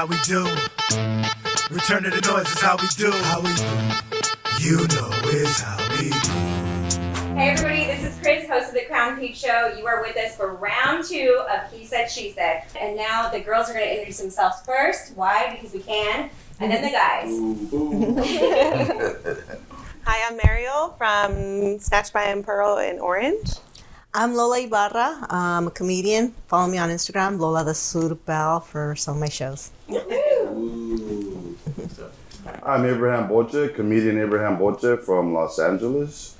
how we do. Return to the noise is how we do. How we do. You know it's how we do. Hey everybody, this is Chris, host of the Crown Peak Show. You are with us for round 2 of He Said, She Said. And now the girls are going to introduce themselves first. Why? Because we can. And then the guys. Hi, I'm Mariel from Snatched by Pearl in Orange. I'm Lola Ibarra. I'm a comedian. Follow me on Instagram, Lola the Surbel, for some of my shows. I'm Abraham Boche, comedian Abraham Boche from Los Angeles.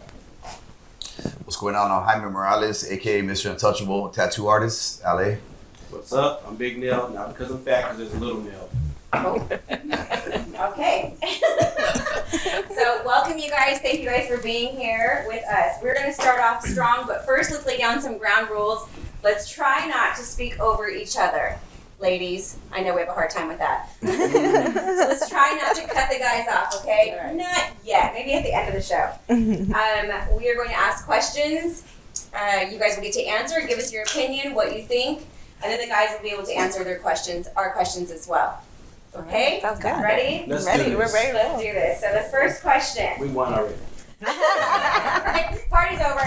What's going on? I'm Jaime Morales, aka Mr. Untouchable, tattoo artist, LA. What's up? I'm Big Neil, not because I'm fat, because there's a little Neil. Oh. Okay. So welcome you guys. Thank you guys for being here with us. We're going to start off strong, but first let's lay down some ground rules. Let's try not to speak over each other. Ladies, I know we have a hard time with that. So let's try not to cut the guys off, okay? Right. Not yet. Maybe at the end of the show. We are going to ask questions. You guys will get to answer, give us your opinion, what you think, and then the guys will be able to answer our questions as well. Okay? Sounds good. Ready? Let's Ready. do We're this. ready. Let's do this. So the first question. We won already. Party's over.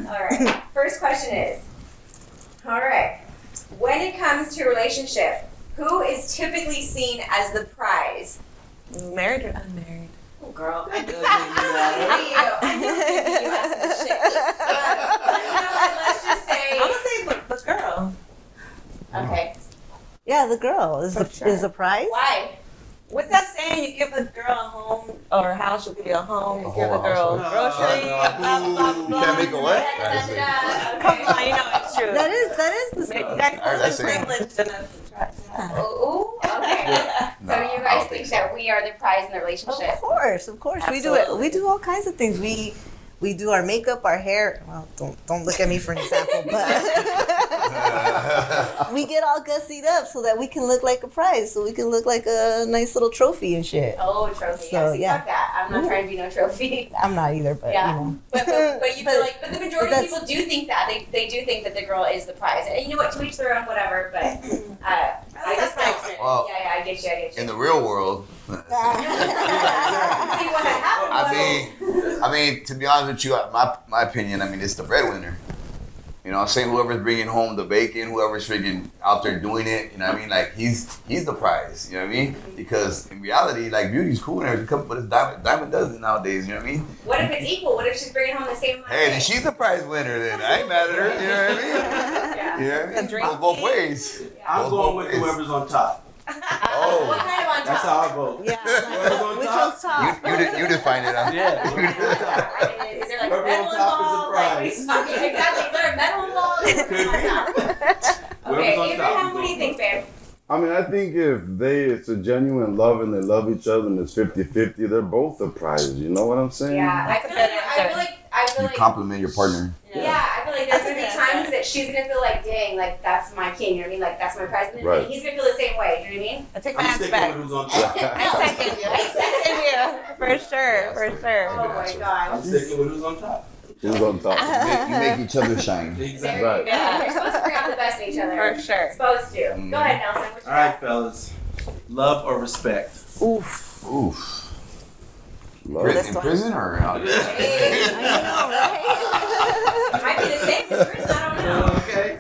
All right. First question is, all right, when it comes to a relationship, who is typically seen as the prize? Married or unmarried? Oh, girl. That doesn't matter. I'm you asking this shit. Let's just say, I'm gonna say the girl. okay, Yeah, the girl is For sure. the prize. why? What's that saying? You give the girl a home or a house, she'll give you a home. You give the girl house. groceries, blah, blah, You blah. can't make a what? Come on, you know it's true. That is the Maybe song. that's That's it. privileged enough to try to have. Ooh, okay. No, So you I guys don't think so. that we are the prize in the Of relationship? course. We do it. We do all kinds of things. We do our makeup, our hair. Well, don't look at me for an example, but we get all gussied up so that we can look like a prize, so we can look like a nice little trophy and shit. Oh, trophy. So, See, yeah. fuck that. I'm not trying to be no trophy. I'm not either, but Yeah. you know. But you feel like, but the majority of that's- people do think that. They do think that the girl is the prize. And you know what, to each their own, whatever, but I just don't. Well, Yeah, I get you. in the real world, See what happened I mean, to be honest with you, my opinion, I mean, it's the breadwinner. You know what I'm saying? Whoever's bringing home the bacon, whoever's freaking out there doing it, you know what I mean? Like, he's the prize, you know what I mean? Because in reality, like, beauty's cool and everything, but it's diamond dozen nowadays, you know what I mean? What if it's equal? What if she's bringing home the same amount? Hey, then she's the prize winner then. I ain't mad at her, you know what I mean? Yeah. You know what I mean? A drink Goes both ways. I'm Goes going both with ways. whoever's on top. What Oh, kind of on top? That's how I vote. Yeah. Whoever's on Which top. one's top? you define it, huh? Yeah, whoever's on top. Is there like a Whoever medal on top is the involved? Like, prize. exactly. Is there a medal involved? Could be. Okay, Whoever's on top, Abraham, we what do you go. think, babe? I mean, I think if it's a genuine love and they love each other and it's 50-50, they're both the prize. You know what I'm saying? Yeah, I feel You like compliment your partner. yeah, I feel like there's gonna be times that she's gonna feel like, dang, like that's my king, you know what I mean? Like that's my prize, and then Right. he's gonna feel the same way, you know what I mean? I take my I'm hands sticking back. with who's on top. I second you. For sure. Oh my I'm god. sticking with who's on top. Who's on top? You make each other shine. Exactly. Right. Yeah, you're supposed to bring out the best in each other. For sure. Supposed to. Go ahead, Nelson. What you All right, fellas. Love or respect? Oof. Oof. Love. This In one. prison or out there? Hey, it might be the same for Chris, I don't know. Okay.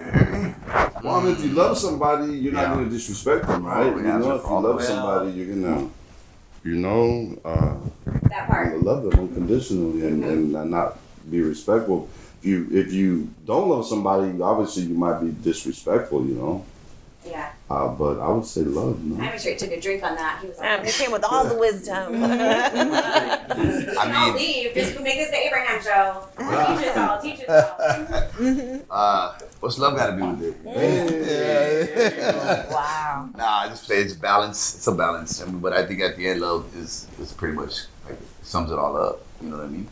Well, I mean, if you love somebody, you're not Yeah. going to disrespect them, right? Oh, You yeah, know, that's if you love well- somebody, you're going to, That part. love them unconditionally and not be respectful. If you don't love somebody, obviously you might be disrespectful, you know. Yeah. But I would say love, you know. I'm sure he took a drink on that. He was like, He came with all the wisdom. you I don't mean, leave. Just make this the Abraham show. Teach us all. what's love got to do with it? Wow. Nah, I just say it's balance. It's a balance. I mean, but I think at the end, love is pretty much like sums it all up. You know what I mean?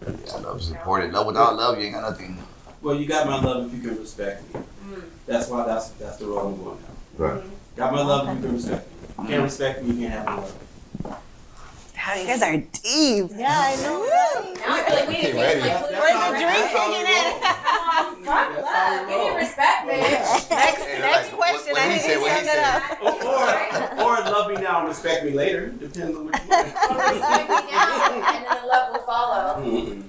Yeah, love's important. Love without love, you ain't got nothing. Well, you got my love if you can respect me. That's why that's the road I'm going down. Right. Got my love if you can respect me. You can't respect me, you can't have my love. How you guys are deep. Yeah, I know. Right? Now I feel like we need to see ready. some like That's Where's how the we- drink that's how we kicking in? roll. Fuck love. Give me respect, bitch. Next question. I What he need say? to What he sum it say? up. Or love me now and respect me later. Depends on which one. Respect me now, and then the love will follow. Mm-mm.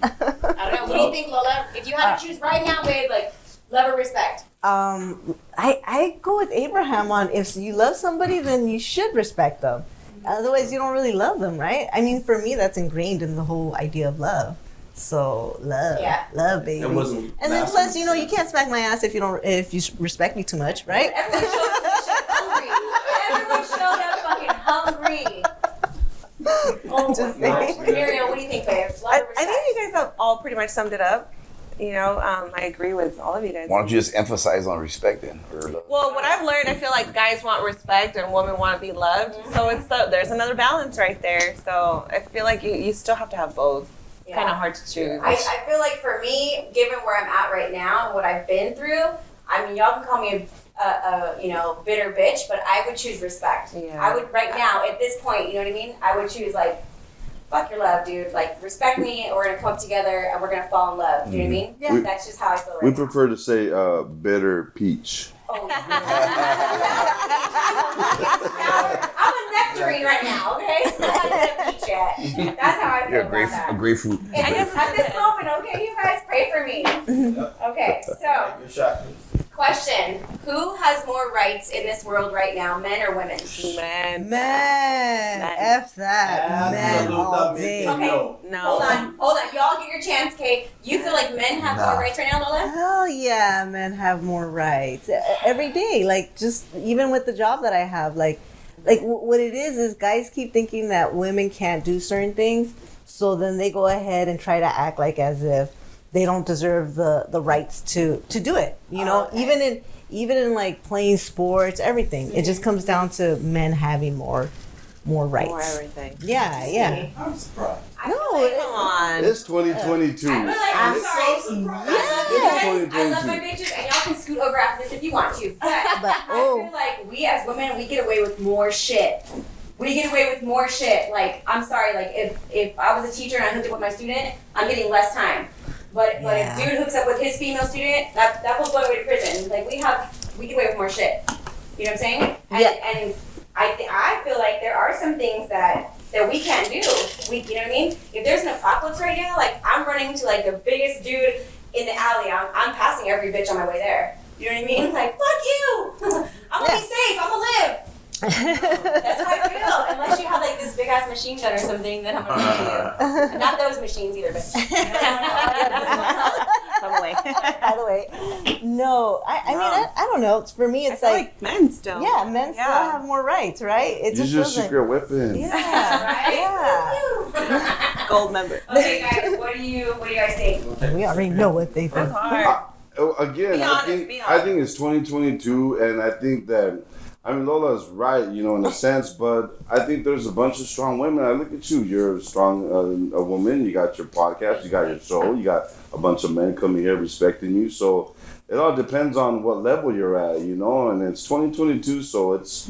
I don't know. What do you think, Lola? If you had to choose right now, babe, like love or respect? I go with Abraham on if you love somebody, then you should respect them. Otherwise, you don't really love them, right? I mean, for me, that's ingrained in the whole idea of love. So love, Yeah. love, baby. That wasn't And then last plus, week. you can't smack my ass if you respect me too much, right? Everyone showed up hungry. Everyone showed up fucking hungry. Oh, Just saying. Muriel, what do you think, babe? Love I or respect? think you guys have all pretty much summed it up. I agree with all of you guys. Why don't you just emphasize on respect then? Well, what I've learned, I feel like guys want respect and women want to be loved. So there's another balance right there. So I feel like you still have to have both. It's kind of hard to choose. I feel like for me, given where I'm at right now and what I've been through, I mean, y'all can call me a bitter bitch, but I would choose respect. Yeah. I would right now at this point, you know what I mean? I would choose like, fuck your love, dude. Like respect me, and we're gonna come up together, and we're gonna fall in love. Do you know what I mean? Yeah. That's just how I feel right We now. prefer to say bitter peach. Oh, I'm a nectarine right now, okay? I haven't had a peach yet. That's how I feel You're about that. a grapefruit. At this moment, okay, you guys pray for me. Okay, so Good shot. question: who has more rights in this world right now, men or women? Man. Man, F that. Man all Absolute day. Okay. no. No. Hold on. Y'all get your chance, Kate. You feel like men have more Nah. rights right now, Lola? Hell yeah, men have more rights every day. Like just even with the job that I have, like what it is guys keep thinking that women can't do certain things, so then they go ahead and try to act like as if they don't deserve the rights to do it. Okay. Even in like playing sports, everything. It just comes down to men having more rights. More everything. Yeah. I'm surprised. I feel like, Come on. It's 2022. I feel like I'm It's sorry. so surprised. I love you guys. I love 2022. my bitches, and y'all can scoot over after this if you want to. But I feel like we as women, we get away with more shit. We get away with more shit. Like, I'm sorry, like if I was a teacher and I hooked up with my student, I'm getting less time. But Yeah. if dude hooks up with his female student, that fool's going away to prison. Like we get away with more shit. You know what I'm saying? And, Yeah. and I feel like there are some things that we can't do. You know what I mean? If there's an apocalypse right now, like I'm running to like the biggest dude in the alley. I'm passing every bitch on my way there. You know what I mean? Like fuck you. I'm gonna be safe. I'm gonna live. That's how I feel. Unless you have like this big ass machine gun or something, then I'm gonna run to you. Not those machines either, but. By the way, no, I mean, I don't know. It's for me, I it's feel like, men still. yeah, men still have more rights, right? It Use just your doesn't. secret weapon. Yeah, Right? Gold member. Okay, guys, what do you guys think? we already know what they think. That's hard. Again, Be I honest, think be I honest. think it's 2022, and I think that Lola's right, in a sense, but I think there's a bunch of strong women. I look at you; you're a strong a woman. You got your podcast, you got your show, you got a bunch of men coming here respecting you. So it all depends on what level you're at, and it's 2022, so it's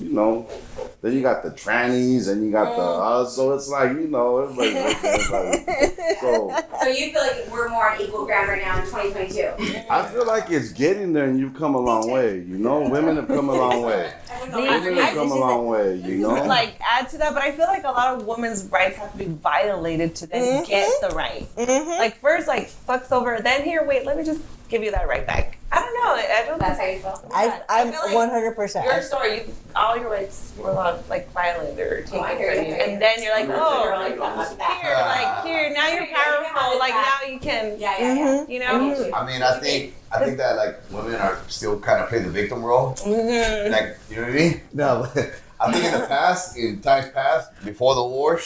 then you got the trannies and you got the so it's like everybody's looking at everybody. So So you feel like we're more on equal ground right now in 2022? I feel like it's getting there, and you've come a long way. Women have come a long way. Women have come a long way. Like add to that, but I feel like a lot of women's rights have to be violated to then get the right. Like first, like fucks over, then here, wait, let me just give you that right back. I don't know. I don't. That's how you feel. I'm feel like 100%. Your story, all your rights were like violated or taken I hear you, from I you, hear you. and then you're like, oh, Like, here, now you're powerful. Like now you can, Yeah. you know. I mean, I think that like women are still kind of playing the victim role. Mm-hmm. Like, you know what I mean? No, but I think in times past, before the war,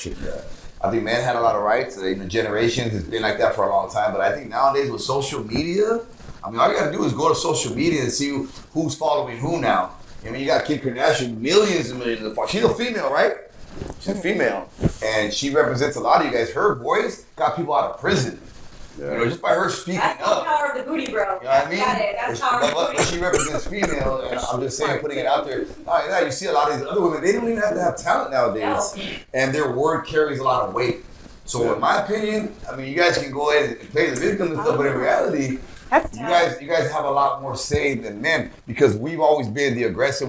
I think men had a lot of rights. In the generations, it's been like that for a long time. But I think nowadays with social media, I mean, all you gotta do is go to social media and see who's following who now. I mean, you got Kim Kardashian, millions and millions of followers. She's a female, right? She's a female. And she represents a lot of you guys. Her voice got people out of prison. Yeah. Just by her speaking That's the up. power of the booty, bro. You know what I mean? Got it. That's power of the But booty. she represents female, and I'm just saying, putting it out there. You see a lot of these other women, they don't even have to have talent nowadays. No. And their word carries a lot of weight. So in my opinion, I mean, you guys can go ahead and play the victim and stuff, but in reality, That's you guys have a lot more say than men because we've always been the aggressor.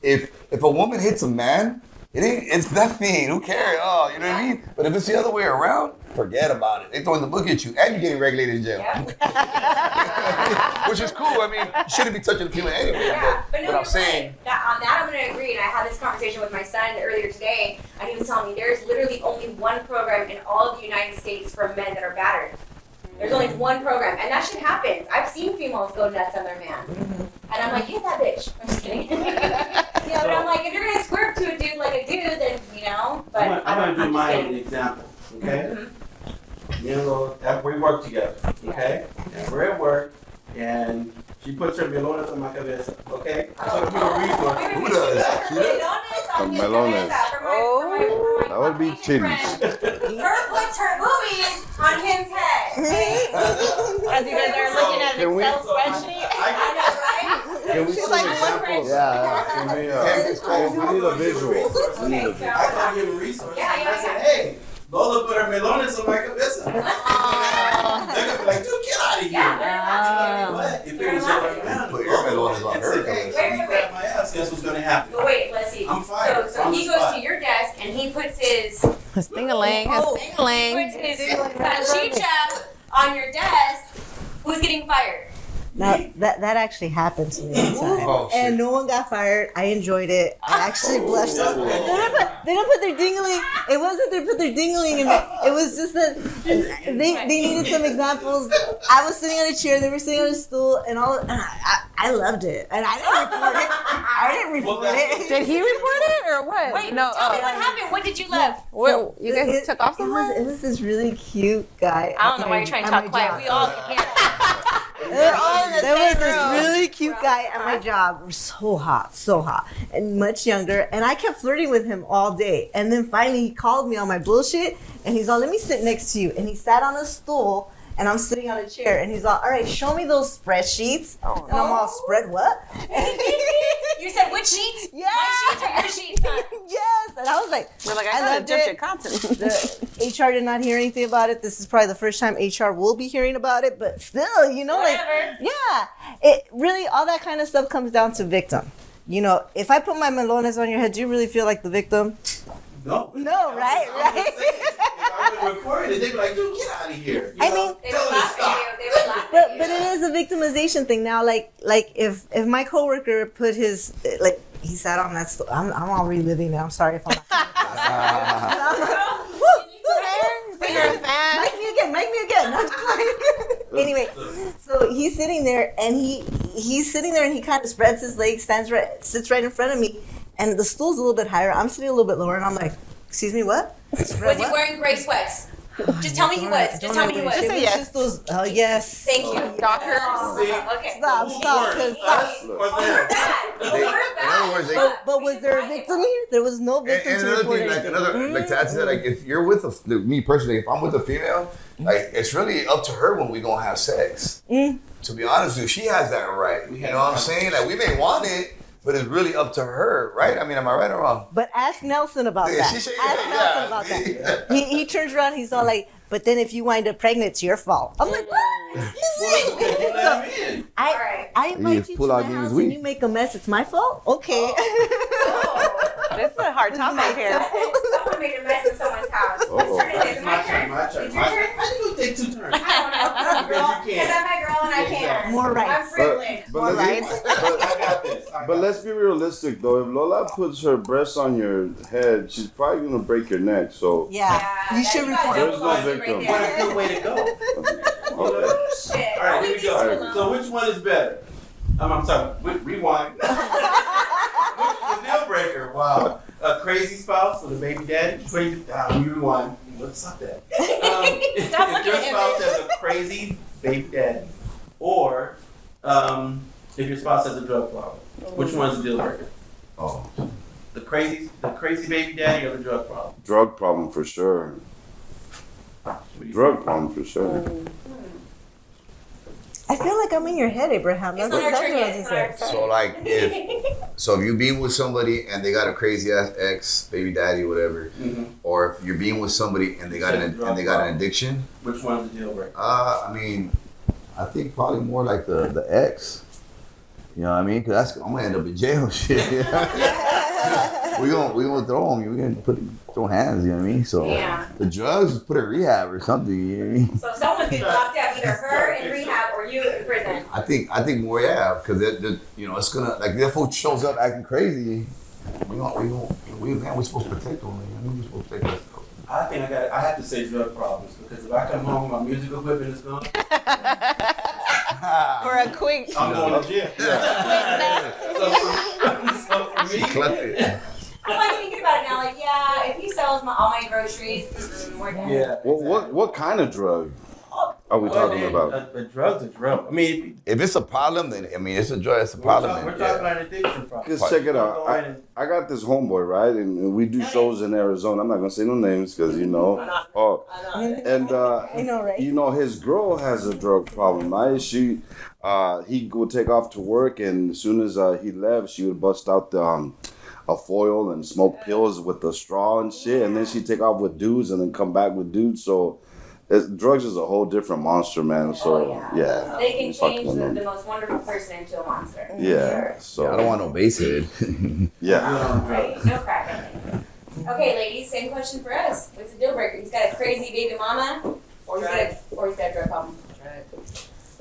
If a woman hits a man, It's nothing. Who cares? Oh, you know what I mean? But if it's the other way around, forget about it. They throwing the book at you, and you're getting regulated in jail. Yeah. Which is cool. I mean, you shouldn't be touching the female anyway. Yeah, but no, but you're I'm saying, right. On that I'm going to agree. And I had this conversation with my son earlier today, and he was telling me there's literally only one program in all of the United States for men that are battered. There's only one program, and that shit happens. I've seen females go nuts on their man, and I'm like, hit that bitch. I'm just kidding. Yeah, but I'm like, if you're gonna squirt to a dude like a dude, then you know. But I'm gonna do just my saying. example, okay? Mhm. Me and Lola, we work together, okay? And we're at work, and she puts her melones on my cabeza, okay? So we a resource. who does? Melones. That would be titties. Her puts her boobies on him's head. As you guys are looking at an Can we- Excel spreadsheet. I know, right? Can we see like, an example? Yeah. Can we, we need a visual. We need a Okay, visual. so, I gotta give a resource. Yeah, And I said, hey, Lola put her melones on my cabeza. They're gonna be like, dude, get out of here. yeah, But if it was the other way around, Put your melones on and her said, hey, cabeza. you grab my ass, guess what's gonna happen? but wait, let's see. I'm fired. So On he the goes spot. to your desk and he puts his Sting-a-ling, he puts his salchicha on your desk. Who's getting fired? Now that actually happened to me one time, Oh, shit. and no one got fired. I enjoyed it. I actually blushed. They didn't put their dingling. It wasn't they put their dingling in it. It was just that they needed some examples. I was sitting on a chair. They were sitting on a stool, and all. And I loved it, and I didn't report it. I didn't report it. Did he report it or what? Wait, no. tell me what happened. What did you love? What, you guys took off It somewhere? was this really cute guy. I don't know why you're trying to talk quiet. We all can't. There was this room. really cute guy at my job, so hot, and much younger. And I kept flirting with him all day. And then finally, he called me on my bullshit, and he's all, "Let me sit next to you." And he sat on a stool, and I'm sitting on a chair. And he's all, "All right, show me those spreadsheets." And I'm all, "Spread what?" You said which sheets? Yeah. My sheets or your sheets? Huh? Yes. And I was like, We're like, I I loved thought it. Egyptian continent. The HR did not hear anything about it. This is probably the first time HR will be hearing about it, but still, you know, Whatever. yeah, it really, all that kind of stuff comes down to victim. You know, if I put my melones on your head, do you really feel like the victim? No. No, right? I'm just saying, if I would record it, they'd be like, dude, get out of here. You I know? mean- They Tell would them to laugh stop. at you. They would laugh But at but you. it is a victimization thing now. Like if my coworker put his like he sat on that stool. I'm all reliving it. I'm sorry if I'm not. Finger a fan. Make me again. No, just kidding. Anyway, so he's sitting there and he's sitting there and he kind of spreads his legs, sits right in front of me, and the stool's a little bit higher. I'm sitting a little bit lower, and I'm like, "Excuse me, what?" Was he wearing gray sweats? Just tell me he was. Just tell me he was. It Say yes. just those. Oh yes. Thank you. Dockers. See? Okay. Stop. Who Stop. worse, 'cause- us or them? They- in other words, they- But was there a victim here? There was no victim And to another report thing, like anything. like to add to that, like if you're with me personally, if I'm with a female, like it's really up to her when we gonna have sex. To be honest with you, she has that right. You know what I'm saying? Like we may want it, but it's really up to her, right? I mean, am I right or wrong? But ask Nelson about Yeah, that. she said- Ask yeah, Nelson yeah. about that. He turns around. He's all like, "But then if you wind up pregnant, it's your fault." I'm like, "What? Well, you let him in. I invite just you to pull my out these house weed. and you make a mess. It's my fault. Okay." This is a hard topic here. Someone made a mess in someone's house. Uh-oh. Whose turn is it? Is it My my turn, turn? my turn. It's your turn? How do you take 2 turns? I don't know. I'm a girl. Because you Because can. I'm a girl and I can. More I'm rights. privileged. But let's, I got this. but let's be realistic though. If Lola puts her breast on your head, she's probably gonna break your neck. So Yeah, you should report. There's no victim. What a good way to go. okay. Shit. All right, Leave here we these go. two alone. So which one is better? I'm sorry. Rewind. What's the deal breaker? Wow. A crazy spouse or the baby daddy? Crazy. You rewind. Let's stop that. If looking your at him. spouse has a crazy baby daddy, or if your spouse has a drug problem, which one's the deal breaker? Oh, The crazy baby daddy or the drug problem? Drug problem for sure. What do you Drug problem for sure. I feel like I'm in your head, Abraham. It's That's not our exactly turn what I yet. was It's not our gonna turn. so like if you being with somebody and they got a crazy ass ex, baby daddy, whatever, Mhm. or if you're being with somebody and they got an addiction, Which one's the deal breaker? I mean, I think probably more like the ex. You know what I mean? Because I'm gonna end up in jail, shit. gonna throw them. We gonna throw hands. You know what I mean? So Yeah. the drugs, put in rehab or something. You know what I mean? So someone's getting locked up, either her in rehab or you in prison. I think more, yeah, because it's gonna, like, if fool shows up acting crazy, we're supposed to protect them. We're supposed to protect us. I think I have to say drug problems because if I come home, my music equipment is gone. For a quick. I'm going to jail. So for me, I'm like thinking about it now, like, yeah, if he sells all my groceries, we're done. yeah. What kind of drug are we talking about? A drug's a drug. I mean, If it's a problem, then it's a drug. It's a we're problem. talking then, about an addiction problem. Because check it out. Go ahead and- I got this homeboy, right? And we do shows in Arizona. I'm not going to say no names because, Oh, and I know, right? his girl has a drug problem, right? He would take off to work, and as soon as he left, she would bust out the a foil and smoke pills with the straw and shit, and then she'd take off with dudes and then come back with dudes. So drugs is a whole different monster, man. So yeah, They can fuck change with them. the most wonderful person into a monster. Yeah, so I don't want no base head. yeah. Right? No crack. I think. Okay, ladies, same question for us. What's the deal breaker? He's got a crazy baby mama, or he's got a drug problem.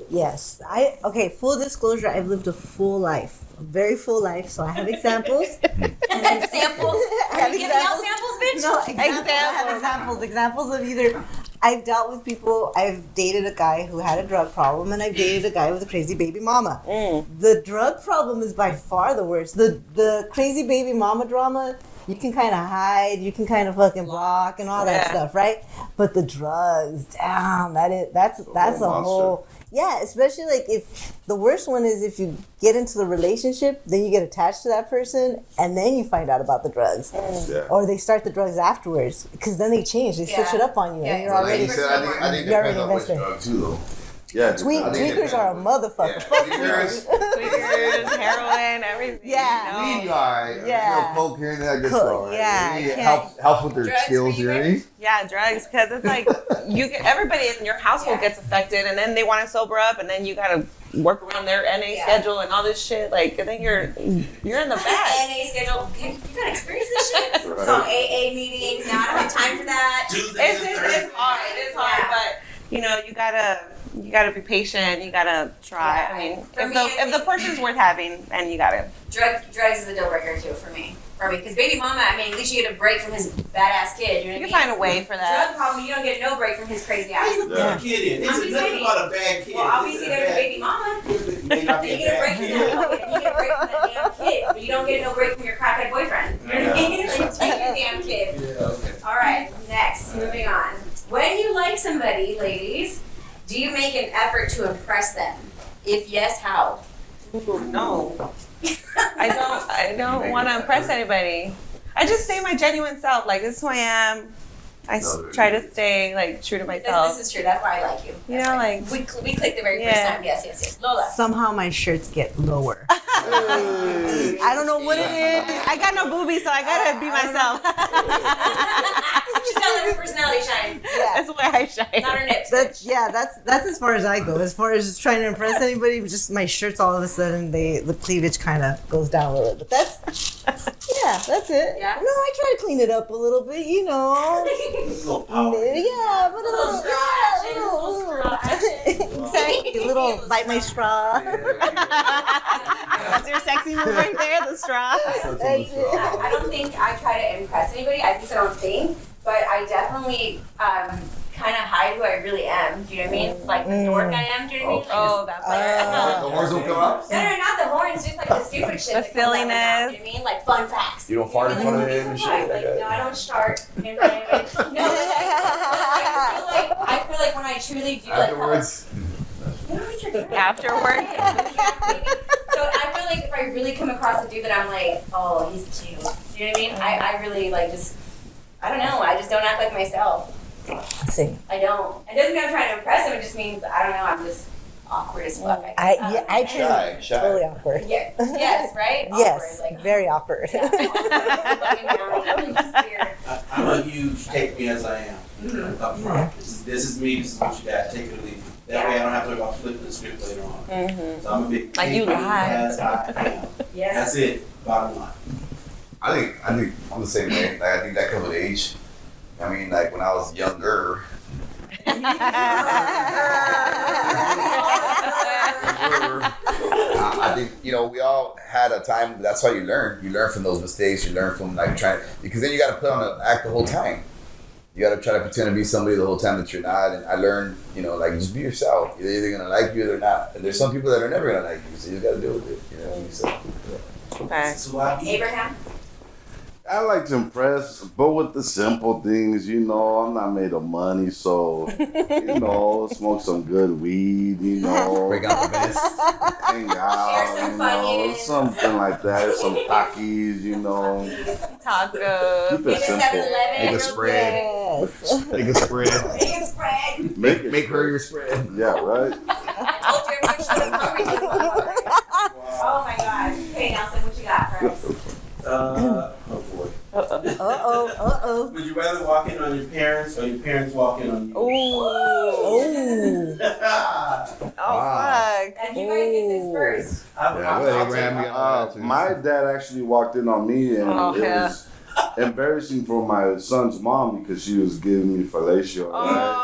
Yes. Okay, full disclosure, I've lived a full life. A very full life, so I have examples. And then samples. I Are have you giving out examples. samples, bitch? No, examples. I have examples. Examples of either I've dealt with people, I've dated a guy who had a drug problem, and I've dated a guy with a crazy baby mama. The drug problem is by far the worst. The crazy baby mama drama, you can kind of hide, you can kind of fucking block and all that stuff, right? But the drugs, damn, that's a monster. whole. Yeah, especially like if the worst one is if you get into the relationship, then you get attached to that person, and then you find out about the drugs, Yeah. or they start the drugs afterwards because then they change, they switch Yeah. it up on you, Yeah, and you're Like already you said, I think it You're already depends on which invested. drug too, though. Yeah. tweakers are a motherfucker. Fuck tweakers. Tweakers, heroin, everything. Yeah. You Weed, know? alright. Yeah. Coke here and there, I guess. Coke, Alright. yeah, It can't- helps with their Drugs skills, for you you, know what I mean? Yeah, drugs, because it's like everybody in your household Yeah. gets affected, and then they want to sober up, and then you gotta work around their NA Yeah. schedule and all this shit. Like, I think you're in the bag. NA schedule. You gotta experience this shit. Right. It's on AA meetings. Now I don't have time for that. It's hard. It's hard, Yeah. but you gotta be patient. You gotta try. Yeah. I mean, For me, I if the think- person's worth having, then you gotta. Drugs is a deal breaker too for me. Because baby mama, I mean, at least you get a break from his badass kid. You know You what can I mean? find a way for Drug that. problem, you don't get no break from his crazy ass. You put a kid in. I'm It's just nothing saying. about a bad kid. Well, obviously there's a baby mama. It may not be You a get a break bad from kid. that. You get a break from that damn kid, but you don't get no break from your crackhead boyfriend. You know what I mean? Like, take your damn kid. Yeah, okay. All right, next, moving on. When you like somebody, ladies, do you make an effort to impress them? If yes, how? No, I don't want to impress anybody. I just stay my genuine self. Like, this is who I am. Try to stay like true to myself. This is true. That's why I like you. You know, like, We clicked the very first Yeah. time. Yes. Lola. Somehow my shirts get lower. I don't know what it is. I got no boobies, so I gotta be myself. She's got her personality shine, That's where I shine. not her nips. That's as far as I go. As far as just trying to impress anybody, just my shirts all of a sudden the cleavage kind of goes down a little bit. But that's it. Yeah? No, I try to clean it up a little bit, you know. Little power. Yeah, but a little little, scratch, yeah, a little scratch. exactly. A little bite my straw. That's your sexy move right there, the straw. That's it. I don't think I try to impress anybody. I just don't think, but I definitely kind of hide who I really am. Do you know what I mean? Like the dork I am. Do you know what I mean? Oh, that's The horns don't come out? No, not the horns, just like the stupid shit. The that comes out of my mouth, silliness. You know what I mean? Like fun facts. You don't fart in front of him and shit like Like, that? no, I don't start. You know what I mean? No, I feel like when I truly do like Afterwards? Afterward. So I feel like if I really come across a dude that I'm like, oh, he's cute. You know what I mean? I really like just, I don't know. I just don't act like myself. See, I don't. It doesn't mean I'm trying to impress him. It just means I don't know. I'm just awkward as fuck. I try Shy. totally awkward. Yeah. Yes. Right. Yes, Awkward, like, very awkward. yeah. Looking down, I'm just weird. I'm a huge take me as I am. Mhm. Up front. This is me. This is what you got. Take it or leave it. That way I don't have to worry about flipping the script later on. So I'm a big Like take you me lie. as I am. Yes. That's it. Bottom line. I think I'm the same way. Like I think that comes with age. I mean, like when I was younger. I think we all had a time. That's how you learn. You learn from those mistakes. You learn from like trying because then you got to put on an act the whole time. You got to try to pretend to be somebody the whole time that you're not. And I learned, like just be yourself. They're either gonna like you or they're not. And there's some people that are never gonna like you, so you just got to deal with it. So. Abraham? I like to impress, but with the simple things, I'm not made of money, so, smoke some good weed, Break out the best. hang out, Share some Funyuns. something like that, some Takis, Tacos. Keep it Get a simple. 7-Eleven. Make a real spread. Yes. Make a spread. quick. Make a spread. Make her your spread. Yeah, right? I told you everyone should have hungry before. Oh my gosh. Hey Nelson, what you got for us? Oh boy. Uh-oh. Would you rather walk in on your parents or your parents walk in on you? Ooh. Oh. Oh, fuck. And you guys get this first. Yeah, go ahead, Abraham. You got one too. My dad actually walked in on me, and Oh, it yeah. was embarrassing for my son's mom because she was giving me fellatio. Right?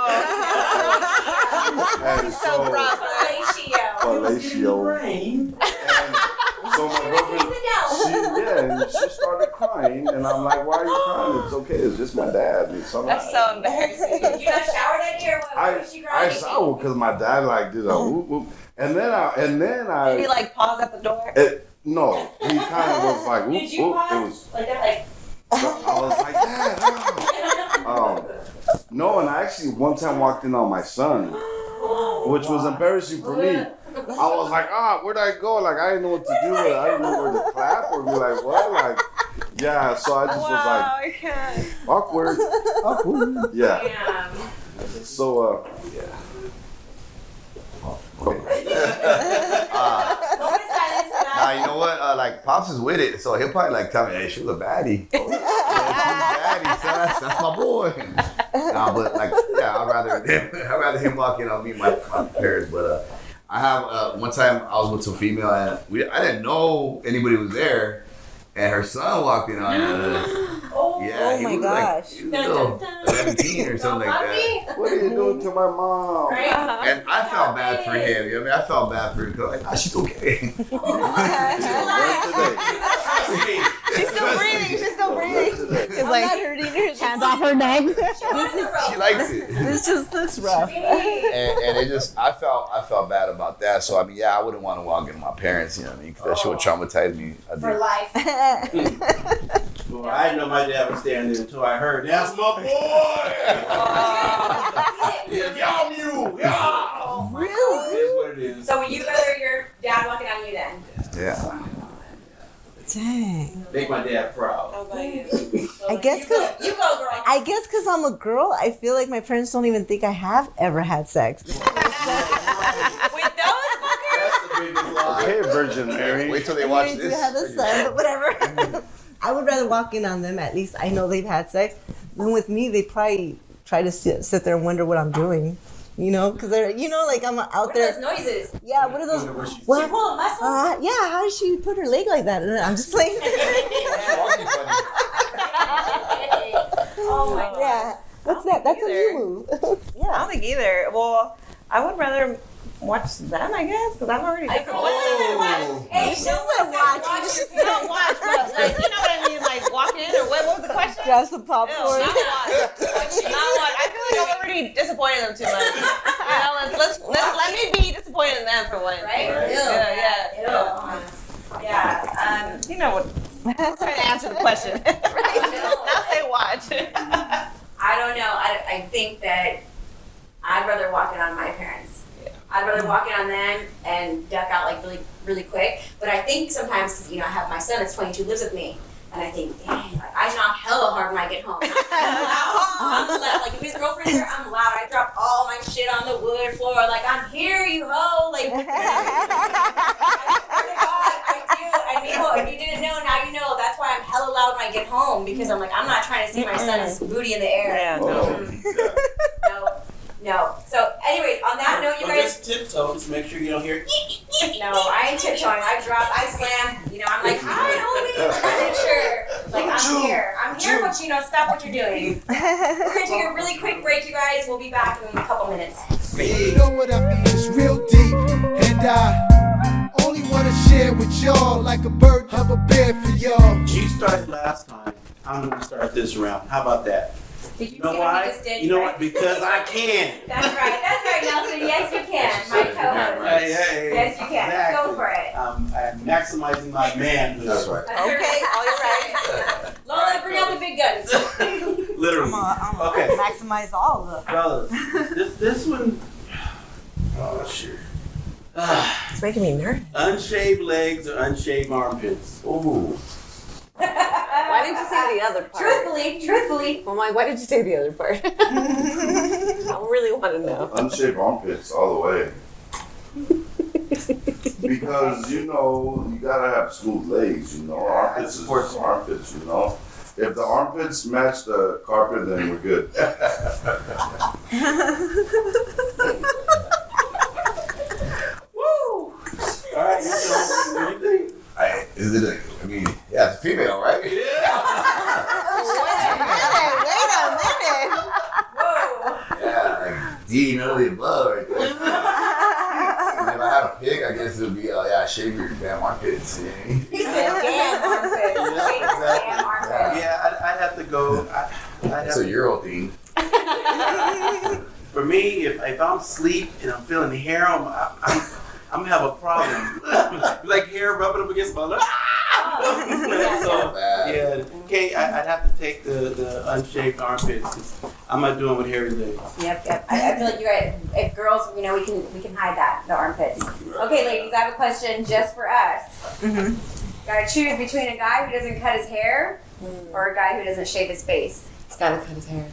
And So proud. fellatio. Rain. So my girlfriend, and she started crying, and I'm like, "Why are you crying? It's okay. It's just my dad." It's all That's right. so embarrassing. You not showered that year? Why was she I crying? saw because my dad did a whoop whoop, and then I Did he pause at the door? no, he kind of was like whoop Did you whoop. It pause? was. Like that, I was like, Dad. No, and I actually one time walked in on my son, which was embarrassing for me. I was like, where'd I go? Like, I didn't know what to do. I didn't know where to clap or be like, what? Like, yeah, so I just was I can't. like, awkward. Yeah. Damn. So, Moment of silence for that. Nah, you know what? Like Pops is with it, so he'll probably tell me, "Hey, she was a baddie." Yeah, she was a baddie, son. That's my boy. Nah, but I'd rather him walk in on me, my parents. But I have one time I was with some female, and I didn't know anybody was there, and her son walked in on us. Oh, Yeah, Oh he my was gosh. he was little, 17 or something like that. what are you doing to my mom? Right? And I felt bad for him. I felt bad for him because she's okay. She's still breathing. It's I'm not hurting her. Hands off her neck. She likes it. This just looks rough. And it just, I felt bad about that. So I wouldn't want to walk in my parents, because that shit would traumatize me. For life. Well, I didn't know my dad was standing there until I heard, "That's my boy!" Y'all knew! Yeah! Really? It is what it is. So would you rather your dad walking on you then? Yeah. Dang. Make my dad proud. I guess because You go, girl. I'm a girl, I feel like my parents don't even think I have ever had sex. With those fuckers? That's the biggest lie. Okay, Virgin Mary. Wait till they watch Maybe to this. have a son, but whatever. I would rather walk in on them. At least I know they've had sex. Then with me, they probably try to sit there and wonder what I'm doing. Because they're, I'm out What are there. those noises? Yeah, what are those? She What? pull a muscle? Yeah, how did she put her leg like that? And I'm just playing. Oh my god. Yeah. What's that? That's a new move. I don't think either. Well, I would rather watch them, I guess, because I'm already Hey, different. no one said watch You your should parents. Not watch, but you know what I mean? Walk in or what was the question? Grab some Ew, popcorn. not watch. Not watch. I feel like I'm already disappointing them too much. Let me be disappointed in them for once. Right? Yeah. Yeah. You know what? I'm trying to answer the question. Now say watch. I don't know. I think that I'd rather walk in on my parents. I'd rather walk in on them and duck out really, really quick. But I think sometimes, because I have my son that's 22, lives with me, and I think, dang, I knock hella hard when I get home. I'm loud. Like if his girlfriend's here, I'm loud. I drop all my shit on the wood floor. Like I'm here, you hoe. Like I swear to God, I do. I mean, if you didn't know, now you know. That's why I'm hella loud when I get home because I'm like, I'm not trying to see my son's booty in the air. Yeah, No. So, anyways, on that note, you guys. Just tiptoe. Just make sure you don't hear. No, I ain't tiptoeing. I drop, I slam. I'm like, hi, homie. I'm not sure. careful, Chino. Stop what you're doing. We're gonna take a really quick break, you guys. We'll be back in a couple minutes. You know what I mean? It's real deep, and I only wanna share with y'all like a bird of a bed for y'all. You started last time. I'm gonna start this round. How about that? Did you You know see what why? you just did? You know right? what? Because I can. That's right, Nelson. Yes, you can. My co-host. Hey. Yes, you can. Go for it. I'm maximizing my manhood. That's right. Okay, all right. Lola, bring out the big guns. Literally. Okay. maximize all of them. Fellas, this one. Oh, sure. It's making me nervous. Unshaved legs or unshaved armpits? Ooh. Why did you say the other part? Truthfully. Well, why did you say the other part? I really want to know. Unshaved armpits all the way. Because you know you gotta have smooth legs. You know, armpits is armpits. You know, if the armpits match the carpet, then we're good. Woo! All right, so what do you think? Yeah, it's a female, right? Yeah. Wait a minute. Whoa. Yeah, like D, none of the above right there. And if I had a pick, I guess it would be, shave your damn armpits. You know what I mean? He said damn armpit. Damn armpit. Yeah, I'd have to go. I'd have It's a Euro thing. For me, if I'm asleep and I'm feeling the hair, I'm gonna have a problem. Like hair rubbing up against my leg. So yeah, Kate, I'd have to take the unshaved armpits. 'Cause I'm not doing with hairy legs. Yep. I feel like you guys, if girls, we can hide that, the armpits. Okay, ladies, I have a question just for us. Gotta choose between a guy who doesn't cut his hair or a guy who doesn't shave his face. He's got to cut his hair.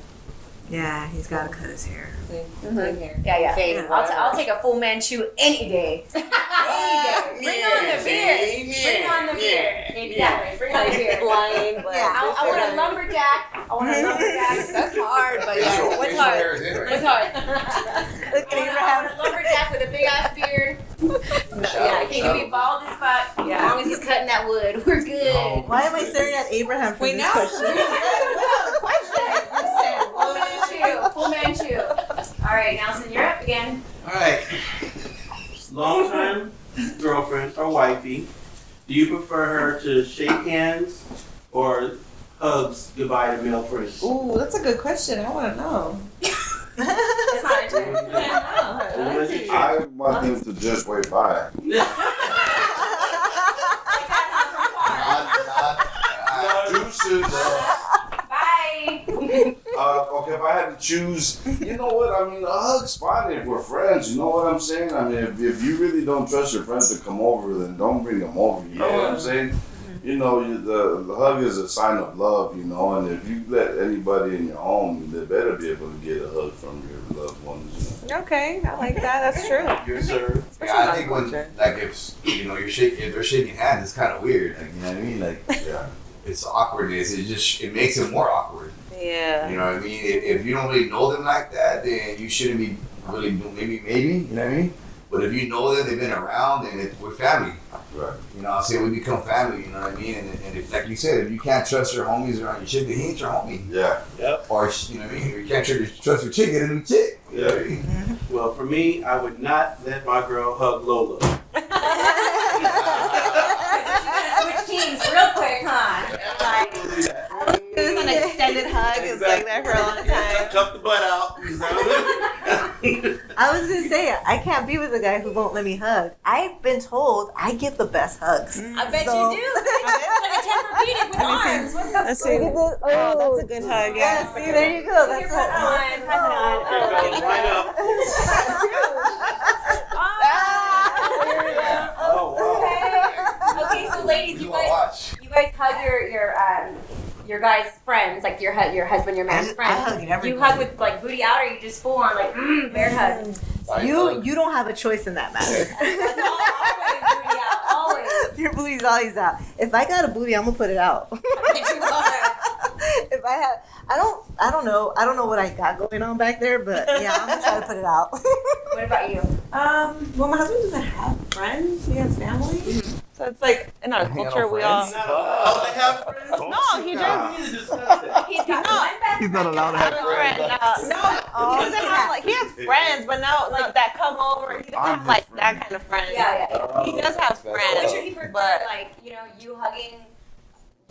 Yeah, he's got to cut his hair. Yeah. Fade, I'll take a full Manchu any day. Any day. Bring on the beard. Bring on the beard. Exactly. Bring on the beard. Lying, but I want a lumberjack. That's hard, but yeah. What's hard? What's hard? Look at I Abraham. want a lumberjack with a big ass beard. Yeah, He can be bald as fuck. As Yeah. long as he's cutting that wood, we're good. Why am I staring at Abraham for We this know. question? Full Manchu. All right, Nelson, you're up again. All right. Long-term girlfriend or wifey, do you prefer her to shake hands or hugs goodbye to male friends? Ooh, that's a good question. I want to know. It's not a turn. I want them to just wave by. Deuces. Bye. Okay, if I had to choose, you know what? I mean, a hug's fine if we're friends. You know what I'm saying? I mean, if you really don't trust your friends to come over, then don't bring them over. You know what I'm saying? You know, the hug is a sign of love, you know, and if you let anybody in your home, they better be able to get a hug from your loved ones. You know? Okay, I like that. That's true. Yes, sir. Yeah, I think when, like, if they're shaking hands, it's kind of weird. Like, you know what I mean? Like, Yeah. it's awkwardness. It makes it more awkward. Yeah. You know what I mean? If you don't really know them like that, then you shouldn't be really maybe. You know what I mean? But if you know them, they've been around, and we're family. Right. You know, I'm saying we become family. You know what I mean? And if, like you said, if you can't trust your homies around your chick, then he ain't your homie. Yeah. Or you know what I mean? If you can't trust your chick, get a new chick. You know what I mean? Well, for me, I would not let my girl hug Lola. Switch teams real quick, huh? Like, It was an extended hug. It's like that for a long time. Cup the butt out. You know? I was gonna say I can't be with a guy who won't let me hug. I've been told I give the best hugs. I bet So- you do. It's like a Tempur-Pedic with arms. What the Let's see. Oh, that's a good hug. Yeah, Yeah. see, there you go. Here, That's pass it on. Pass it on. There it goes, right up. Oh, wow. Okay, so ladies, You you wanna guys watch? hug your guys' friends, like your husband, your man's I friend. hug everybody. You hug with like booty out, or you just full on like bear hug? You don't have a choice in that matter. That's always booty out, always. Your booty's always out. If I got a booty, I'm gonna put it out. If I have, I don't know what I got going on back there, but yeah, I'm gonna try to put it out. What about you? Well, my husband doesn't have friends. He has family. So it's like in our He got culture, no we all. friends? Oh, they have friends? No, he just. We need to discuss that. He's not allowed to have friends. No, he doesn't have like he has friends, but no, like that come over. He doesn't have like that kind of friends. Yeah. He does have Would friends, you prefer but like you hugging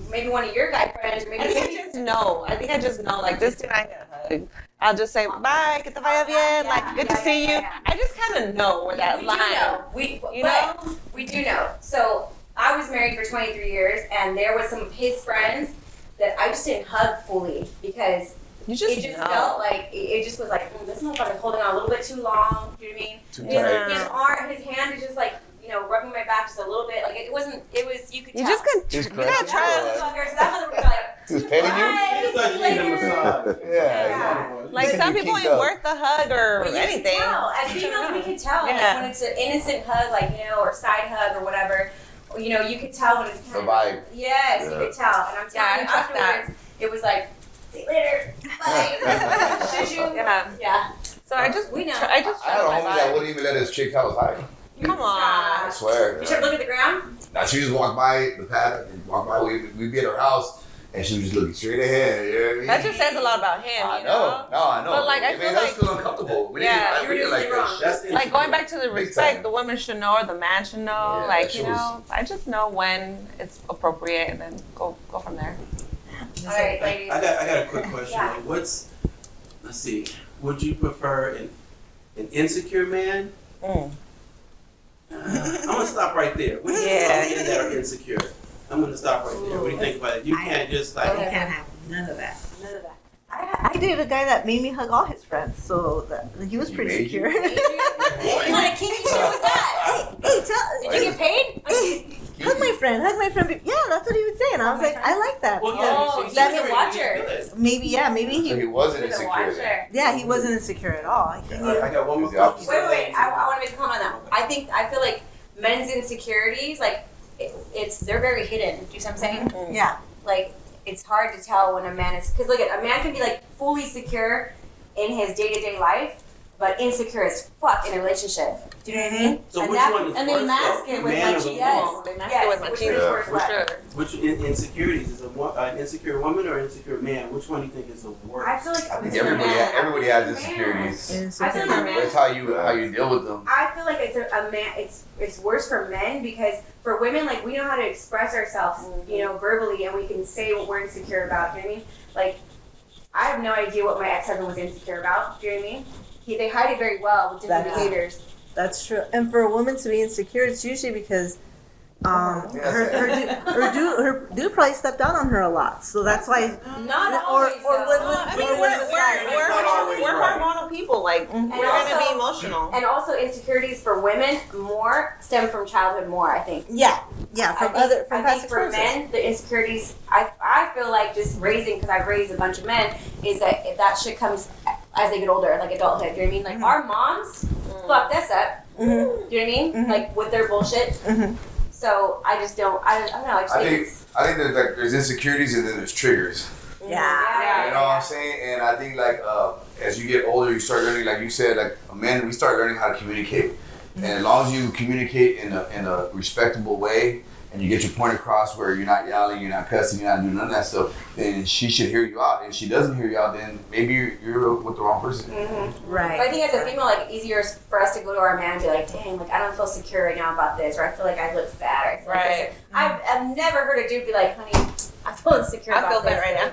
maybe one of your guy friends, or maybe I think I just know. I just know. Like this dude, I get a hug. I'll just say bye, que te vaya bien. Like good to see you. I just kind of know where that we line. do know. We do know. So I was married for 23 years, and there was some of his friends that I just didn't hug fully because You just it just know. felt like it just was like this motherfucker's holding on a little bit too long. Do you know what I mean? Too His, tight. his arm, his hand is just like rubbing my back just a little bit. Like it wasn't. It was you could You tell. just could. He's You gotta crazy. try. Motherfuckers, that motherfucker like. He was petting you? Bye, It's like see you you need a later. massage. Yeah. Like You some can people keep ain't up. worth the hug or But you anything. can tell. As females, we can tell. Yeah. Like when it's an innocent hug, like or side hug or whatever. You could tell when it's The kind of vibe. yes, you Yeah. could tell. And I'm telling you, I trust that. afterwards, it was like, see you later. Bye. Should you? Yeah. Yeah. So I just We know. I just I had a trust homie my that vibe. wouldn't even let his chick have his high. Come I on. swear. You should look at the ground. Now she just walked by the path and walked by. We'd be at her house and she was just looking straight ahead. You know what I mean? That just says a lot about him. I You know. No, I know. But, like, I it feel made us like- feel uncomfortable. We Yeah. didn't, we didn't like You're that wrong. shit. That's Like going back to the Big respect, time. the woman should know or the man should know. Yeah, like that you shit was- know, I just know when it's appropriate and then go from there. All right, ladies. I got a quick question. Yeah. Like, let's see, would you prefer an insecure man? I'm gonna stop right there. What do you think about men that are insecure? I'm gonna stop right there. What do you think about it? You can't just like. You can't have none of that. None of that. I dated a guy that made me hug all his friends, so he was He pretty made you? secure. You want a kinky shit with that? Hey, Did you get paid? hug my friend. Yeah, that's what he would say, and I was like, I like that. Well, Oh, yeah, he's a watcher. good. Maybe he. So he wasn't He's a insecure. then. watcher. Yeah, he wasn't insecure at all. He knew. I got one more He's the question. Wait. I want to make a comment on that. I feel like men's insecurities, like they're very hidden. Do you see what I'm saying? Yeah. Like it's hard to tell when a man is because look at a man can be like fully secure in his day-to-day life, but insecure as fuck in a relationship. Do you know what I mean? So And which that- one is And they worse, mask though? it with Man or the machismo. woman? They mask Yes, it with which machismo, one is for worse? sure. Which insecurities is an insecure woman or insecure man? Which one do you think is the worst? I feel like I think everybody has insecurities. I feel like It's how you deal with them. I feel like it's a man. It's worse for men because for women, like we know how to express ourselves, verbally, and we can say what we're insecure about. Do you know what I mean? Like, I have no idea what my ex-husband was insecure about. Do you know what I mean? They hide it very well with different That's- behaviors. That's true. And for a woman to be insecure, it's usually because her dude probably stepped out on her a lot. So that's why. Not Or always. was though. it- I mean, or was it like- we're hormonal people. Like we're gonna also- be emotional. And also insecurities for women more stem from childhood more. I think. Yeah, from I from think past for experiences. men, the insecurities, I feel like just raising, because I've raised a bunch of men, is that if that shit comes as they get older, like adulthood. Do you know what I mean? Like our moms fucked us up. Do you know what I mean? Like with their bullshit. So I just don't. I don't know. I just I think think it's. I think that like, there's insecurities and then there's triggers. Yeah. You know what I'm saying? And I think like as you get older, you start learning, like you said, like a man, we start learning how to communicate. And as long as you communicate in a respectable way, and you get your point across where you're not yelling, you're not cussing, you're not doing none of that stuff, then she should hear you out. And if she doesn't hear you out, then maybe you're with the wrong person. Right. But I think as a female, like easier for us to go to our man and be like, dang, like I don't feel secure right now about this, or I feel like I look fat, or I feel like Right. this. I've never heard a dude be like, honey, I feel insecure I about feel this. that right now. My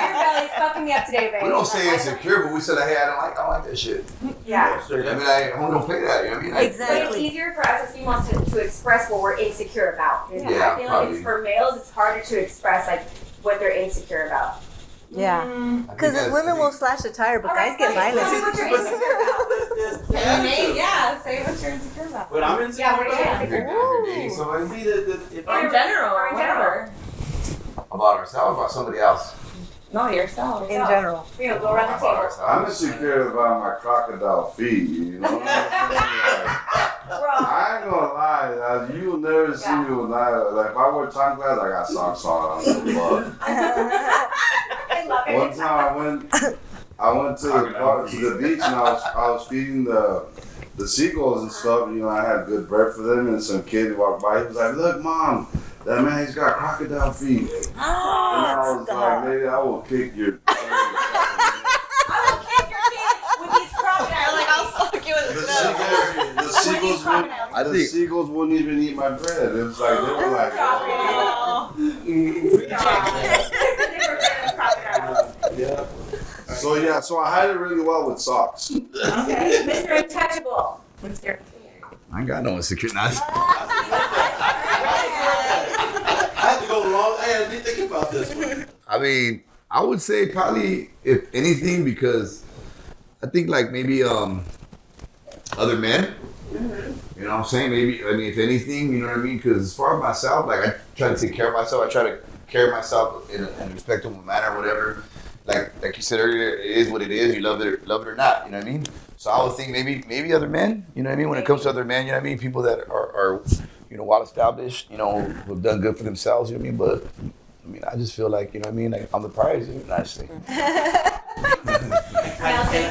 beer belly's fucking me up today, baby. We don't Like, say I insecure, but we say like, hey, I don't like that shit. Yeah. Straight I up. mean, I don't play that. You know what I mean? Like, But it's Exactly. easier for us as females to express what we're insecure about. You know? Yeah, I feel like probably. it's for males, it's harder to express like what they're insecure about. Yeah. I think Because that's- women I will think- slash the tire, but All guys right, get fine. Tell me violent. what you're insecure about. Yeah, say what you're insecure about. But I'm insecure. Yeah, what are you about. If you're dating somebody See if In I'm general, Or in whatever. about ourselves, about somebody else. No, yourself. In general. You know, go around the About table. ourselves. I'm insecure about my crocodile feet, you know what I'm saying? Like, Bro. I ain't gonna lie, you'll never see me with like if I wear time glass, I got socks on. I don't give a fuck. I love it. One time I went to the beach and I was feeding the seagulls and stuff. You know, I had good bread for them, and some kid walked by. He was like, "Look, mom, that man, he's got crocodile feet." And I was like, "Maybe I will kick your." The seagulls wouldn't. I The think seagulls wouldn't even eat my bread. It was like they were like. Yeah. So yeah, so I hide it really well with socks. Okay, Mr. Untouchable. What's your I ain't got no insecurity. I had to go long. I didn't think about this one. I mean, I would say probably if anything, because I think like maybe other men. You know what I'm saying? Maybe, I mean, if anything, you know what I mean? Because as far as myself, like I try to take care of myself. I try to carry myself in a respectable manner, or whatever. Like you said earlier, it is what it is. You love it or not. You know what I mean? So I would think maybe other men. You know what I mean? When it comes to other men, you know what I mean? People that are well established. You know, who've done good for themselves. You know what I mean? But I mean, I just feel like, you know what I mean? Like I'm the prize, actually.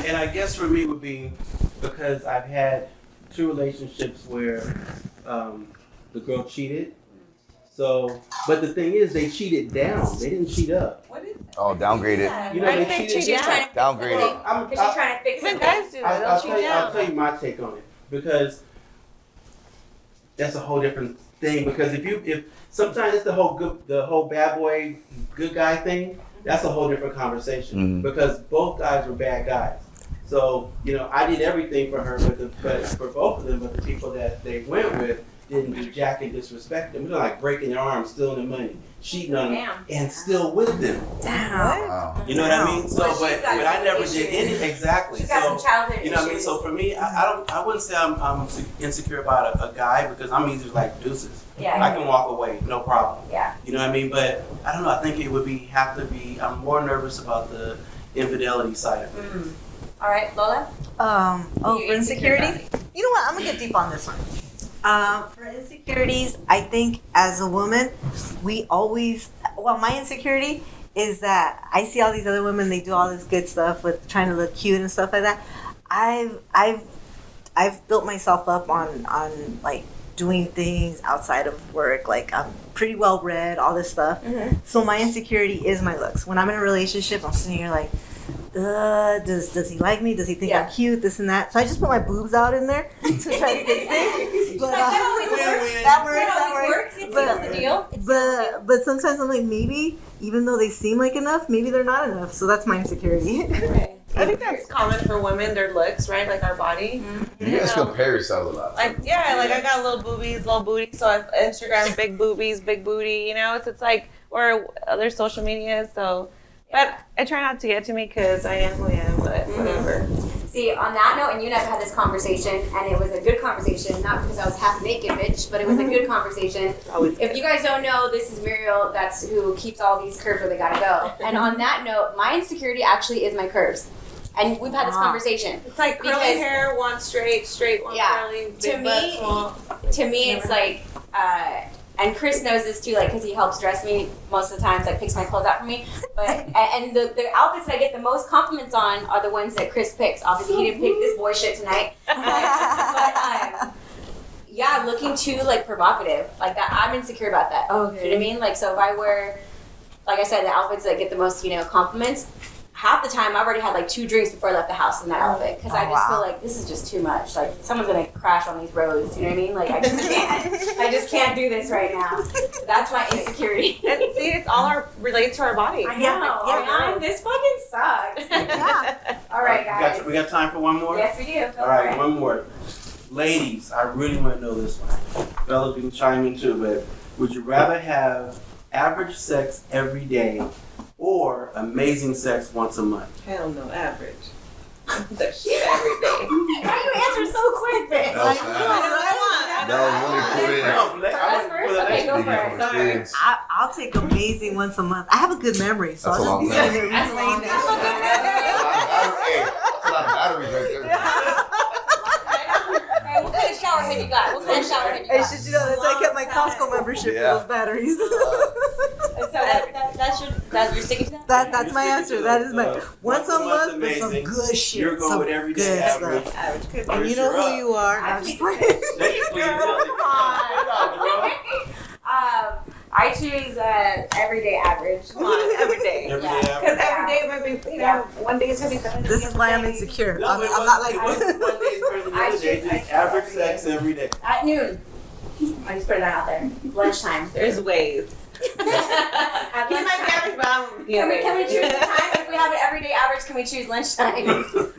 And I guess for me would be because I've had 2 relationships where the girl cheated. So, but the thing is, they cheated down. They didn't cheat up. Oh, downgraded. You know, they cheated down. Downgraded. Because she's trying to fix Even it. guys do that. I'll They'll cheat I'll down. tell you my take on it, because that's a whole different thing. Because if sometimes it's the whole bad boy good guy thing, that's a whole different conversation. Mhm. Because both guys were bad guys. So you know, I did everything for her, but for both of them, but the people that they went with didn't do jack and disrespect them. They're like breaking their arms, stealing their money, cheating on them, and still with them. Wow. You know what I mean? So, Well, she's but got I some never issues. did any exactly. She's got some childhood You know what I mean? issues. So for me, I wouldn't say I'm insecure about a guy, because I'm easy like deuces. Yeah. I can walk away, no problem. Yeah. You know what I mean? But I don't know. I think it would have to be. I'm more nervous about the infidelity side of it. All right, Lola. For You're insecure insecurity? You know what? I'm gonna get deep on this one. For insecurities, I think as a woman, my insecurity is that I see all these other women, they do all this good stuff with trying to look cute and stuff like that. I've built myself up on like doing things outside of work. Like I'm pretty well read, all this stuff. So my insecurity is my looks. When I'm in a relationship, I'm sitting here like, does he like me? Does he think I'm cute? This and that. So I just put my boobs out in there to try to fix things. But That always works. that works. It seals the deal. But sometimes I'm like, maybe even though they seem like enough, maybe they're not enough. So that's my insecurity. I think that's common for women, their looks, right? Like our body. You guys compare yourselves a lot. Like, yeah, like I got little boobies, little booty. So on Instagram, big boobies, big booty, you know? It's like, or other social media. So, but I try not to get to me because I am who I am, but whatever. See, on that note, and you and I have had this conversation, and it was a good conversation, not because I was half naked, bitch, but it was a good conversation. If you guys don't know, this is Muriel, that's who keeps all these curves where they gotta go. And on that note, my insecurity actually is my curves. And we've had this conversation. It's like curly Because- hair, one straight, one curly, big To butt, me- small. To me, it's like, and Chris knows this too, like, because he helps dress me most of the times, like, picks my clothes out for me. But, and the outfits that I get the most compliments on are the ones that Chris picks. Obviously, he didn't pick this boy shit tonight. But yeah, looking too, like, provocative. Like, that, I'm insecure about that. You know what I mean? Like, so if I wear, like I said, the outfits that get the most, compliments, half the time I've already had like 2 drinks before I left the house in that outfit, because I just feel like this is just too much. Like someone's gonna crash on these roads. You know what I mean? Like I just can't do this right now. That's my insecurity. And see, it's all related to our body. I know. This fucking sucks. Yeah. All right, guys. We got time for one more? Yes, we do. Go All right, for it. one more. Ladies, I really want to know this one. Fellas, you can chime in too, but would you rather have average sex every day or amazing sex once a month? Hell no, average. That shit every day. Why do you answer so quick, bitch? That was fast. That was really quick. Us first? Okay, go for it. I'll take amazing once a month. I have a good memory, so That's a I'll long just be time. sitting there That's replaying long. that shit. That's a lot of batteries right there. Hey, what kind of shower head you got? What kind of shower head you It's got? just, that's why I kept my Costco membership Yeah. for those batteries. So you're sticking to that? That's my answer. That is my once a month, but some amazing. good shit. You're going some with everyday good average. stuff. And you know who you are. I'm just playing. I choose everyday average. Come on, every day. Everyday Yeah. Because average. every day might be, one day it's gonna be better. This is why I'm insecure. No, I'm but not like one day is better the other day. Just average sex every day. At noon. I just put that out there. Lunchtime. There's ways. At He might be lunchtime. average, but I'm Can we choose the time? If we have an everyday average, can we choose lunchtime? I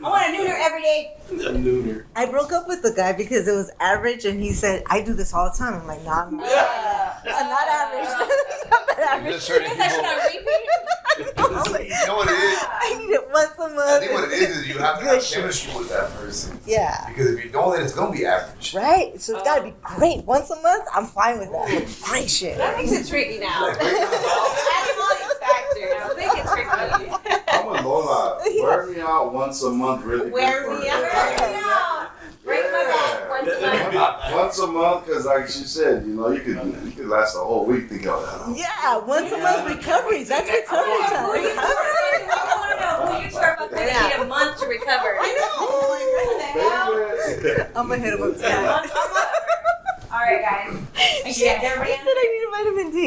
want a nooner every day. A nooner. I broke up with the guy because it was average, and he said, "I do this all the time." I'm like, "Nah, I'm not, I'm not average. I'm not There's average. just certain Is that shit people. on repeat? You know what it is? I need it once a I month." think what it is you have to Good have shit. chemistry with that person. Yeah. Because if you don't, then it's gonna be average. Right. So it's got to be great once a month. I'm fine with that. Great shit. That makes it tricky now. Like, break down the ball. Adding all these factors make it tricky. I'm with Lola. Wear me out once a month, really. Wear good for me it. out. Break me out. Break my back once a month. Once a month, because like she said, you could last a whole week thinking about that. Yeah, once a month recovery. That's recovery Who time. you I want to know who you sure about that need a month to recover. I know. Like, what the hell? Baby. I'm gonna hit him with Yeah, a that. month, a month. All right, guys. Yeah, I everybody. said I need a vitamin D.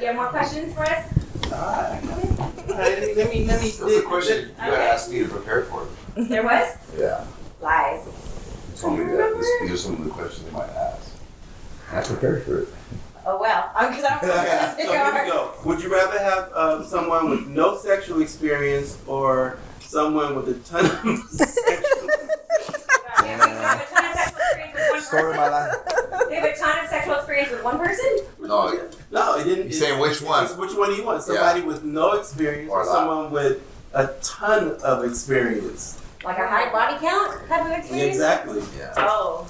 You have more questions for us? Let me. That's the question you gotta ask me to prepare for. There was? Yeah. Lies. Told me that. These are some of the questions they might ask. And I prepared for it. Oh well, because I don't know what So here we go. Would you rather have someone with no sexual experience or someone with a ton of sexual? You have a ton of sexual experience with one Story of person? my life. You have a ton of sexual experience with one person? No, No, it didn't. you saying which one? Which one do you want? Somebody with no experience Or or a lot. someone with a ton of experience? Like a high body count type of experience? Exactly. Yeah. Oh,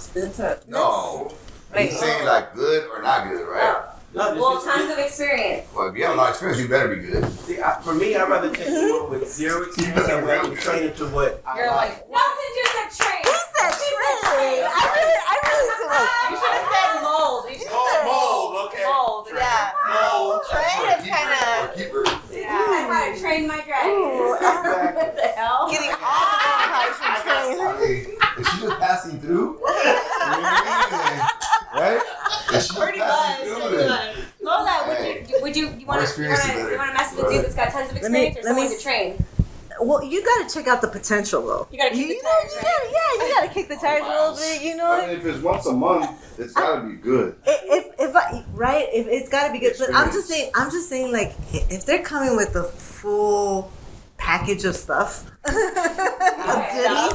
No. Wait. He's saying like good or not good, right? No, this Well, is- tons of experience. Well, if you have a lot of experience, you better be good. See, for me, I'd rather take someone with zero experience and way I can train it to what I You're like. like, Nelson just said train. He said train. I really do like. you should have said mold. You should have said Mold, okay. Mold, yeah. Mold. Train is kind of, Keeper. He said how to train my dragon. What the hell? getting all the types of train. I mean, is she just passing through? Right? Is she just Pretty passing much. through Pretty then? much. Lola, would you More experience is better. mess with a dude that's got tons of Let me- experience or let me someone to train? Well, you gotta check out the potential though. You gotta kick the you tires, you gotta kick the tires a little bit. You know, I mean, if it's once a month, it's gotta be good. if it's gotta be good. But I'm just saying, like, if they're coming with the full package of stuff, of goodies,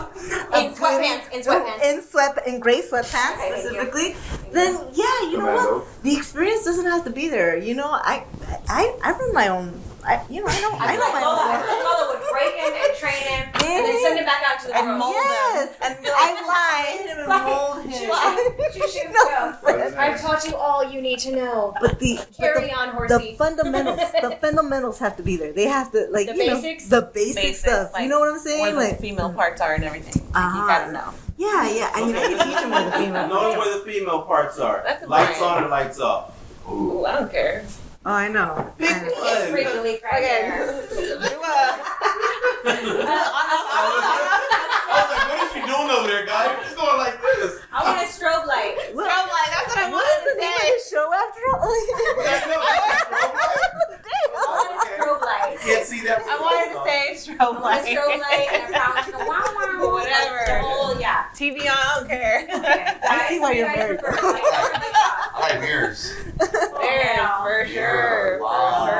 In sweatpants. in gray sweatpants Okay, thank you. specifically, then yeah, you know Commando. what? The experience doesn't have to be there. You know, I run my own. I know my own stuff. Lola would break him and train him and then send him back out to the And world. mold Yes, them. And be I like, lied and mold him. She should go. I've taught you all you need to know. But Carry on, horsey. the fundamentals have to be there. They have to The basics? the basic Basics, stuff. like you know what I'm where saying? the Like, female parts are and everything. Like, Uh-huh. you gotta know. yeah. I mean, I can teach them where the female. Knowing where the female parts are. That's a Lights brain. on or lights off. Ooh. Ooh, I don't care. Oh, I know. Pick I know. It's one. freak the leak right there. I was like, what is she doing over there, guys? She's going like this. I want a strobe light. So I'm like, that's what I What wanted is to the name say. of the show after all? I want a strobe light. Can't see that. I wanted to say I strobe want a light. strobe light and a fountain. Go, wow, wow. Whatever. The whole, yeah. TV on, I don't care. Okay. I see why What do you you're guys married. prefer, light on or light off? I like mirrors. There, Yeah. for sure. Wow. For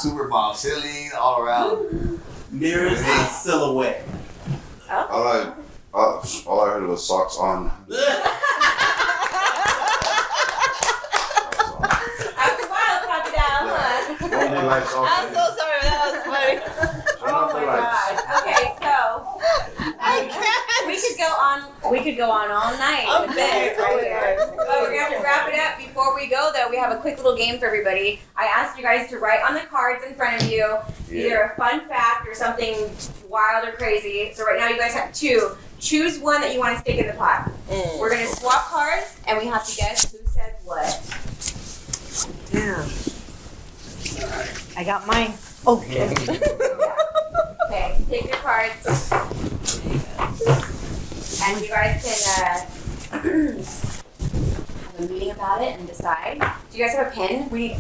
sure. Super bomb ceiling all around. Mirrors and silhouette. All I heard was socks on. After a while, crocodile, huh? Only lights off. I'm so sorry, that was funny. Oh my god. Okay, so I can't. we could go on all night with this right here. But we're gonna have to wrap it up. Before we go though, we have a quick little game for everybody. I asked you guys to write on the cards in front of you either a fun fact or something wild or crazy. So right now you guys have two. Choose one that you want to stick in the pot. We're gonna swap cards and we have to guess who said what. Yeah. I got mine. Okay. Okay, take your cards. And you guys can have a meeting about it and decide. Do you guys have a pen? We need.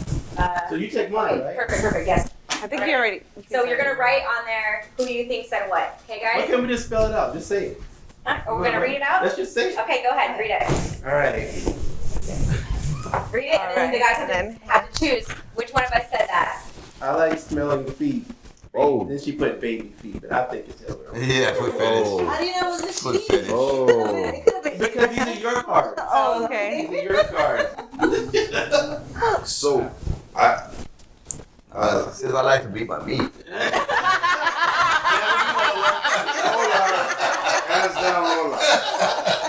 So you take mine, right? Perfect. Yes. I think you already. So you're gonna write on there who you think said what. Okay, Why guys. can't we just spell it out? Just say it. Are we gonna read it out? Let's just say. Okay, go ahead, read it. All right. Read it, and then the guys have to choose which one of us said that. I like smelling the feet. Oh. Then she put baby feet, but I think it's Hillary. Yeah, foot fetish. Oh. How do you know it was a Foot she? fetish. Oh. Because these are your cards. Oh, okay. These are your cards. So, Says I like to beat my meat. hands down, Lola.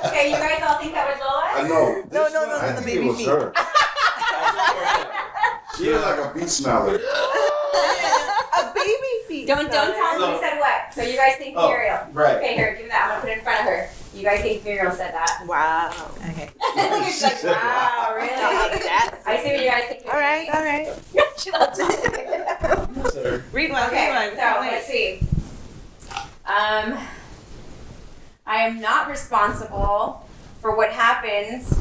Okay, you guys all think that was Lola? I know. No, I the think baby it was feet. her. She was like a beat smeller. A baby feet. Don't tell them who said what. So you guys think Oh, Muriel. right. Okay, here, give me that. I'm gonna put it in front of her. You guys think Muriel said that? Wow. Okay. She's like, wow, really? I see what you guys think. All right. She loves it. Sir. Read one. Okay, Read so one. let's see. I am not responsible for what happens.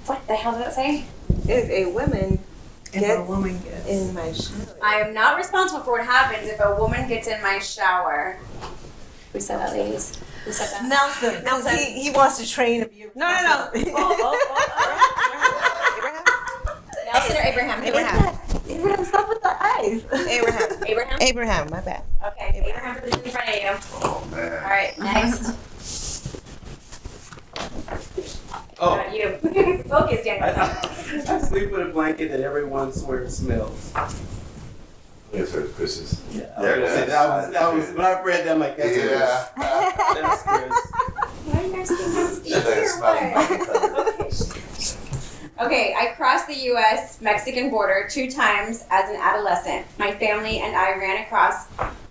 What the hell did that say? If a woman If a woman gets. in my shower. I am not responsible for what happens if a woman gets in my shower. Who said that, ladies? Who said that? Nelson. Nelson. He wants to train a beautiful. No. Abraham. Nelson or Abraham? Abraham, stop with the eyes. Abraham. Abraham? Abraham. My bad. Okay, Abraham put this in front of you. Oh, man. All right, next. Oh. You. Focus, Daniel. I sleep with a blanket that everyone swears smells. Yes, sir, Chris's. Yeah, that was when I read that, I'm like, that's that's Chris. Why are you guys thinking I'm Steve or what? Okay, I crossed the U.S.-Mexican border 2 times as an adolescent. My family and I ran across